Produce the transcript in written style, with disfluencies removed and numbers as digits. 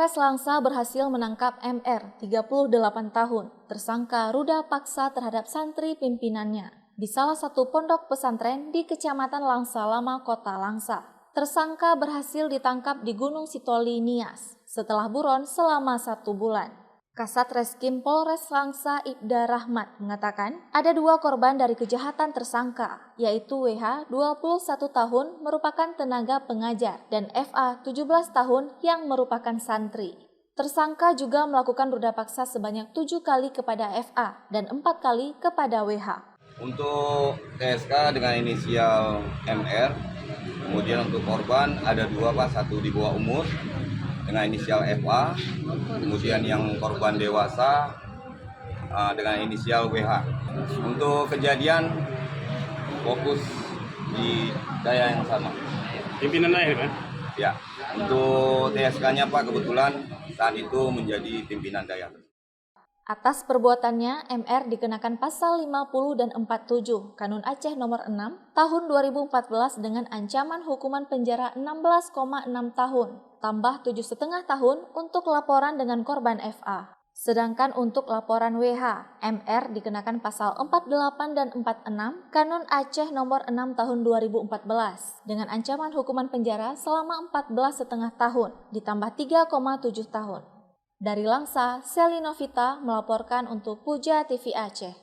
Polres Langsa berhasil menangkap MR, 38 tahun, tersangka ruda paksa terhadap santri pimpinannya di salah satu pondok pesantren di Kecamatan Langsa Lama, Kota Langsa. Tersangka berhasil ditangkap di Gunung Sitoli, Nias, setelah buron selama 1 bulan. Kasat Reskrim Polres Langsa Ibda Rahmat mengatakan ada 2 korban dari kejahatan tersangka, yaitu WH 21 tahun merupakan tenaga pengajar dan FA 17 tahun yang merupakan santri. Tersangka juga melakukan ruda paksa sebanyak 7 kali kepada FA dan 4 kali kepada WH. Untuk TSK dengan inisial MR, kemudian untuk korban ada 2 Pak, 1 di bawah umur dengan inisial FA, kemudian yang korban dewasa dengan inisial WH. Untuk kejadian fokus di daya yang sama. Pimpinan lain kan? Ya, untuk TSK-nya Pak kebetulan saat itu menjadi pimpinan daya. Atas perbuatannya, MR dikenakan pasal 50 dan 47 Kanun Aceh nomor 6 tahun 2014 dengan ancaman hukuman penjara 16,6 tahun, tambah 7,5 tahun untuk laporan dengan korban FA. Sedangkan untuk laporan WH, MR dikenakan pasal 48 dan 46 Kanun Aceh nomor 6 tahun 2014 dengan ancaman hukuman penjara selama 14,5 tahun, ditambah 3,7 tahun. Dari Langsa, Seli Novita melaporkan untuk Puja TV Aceh.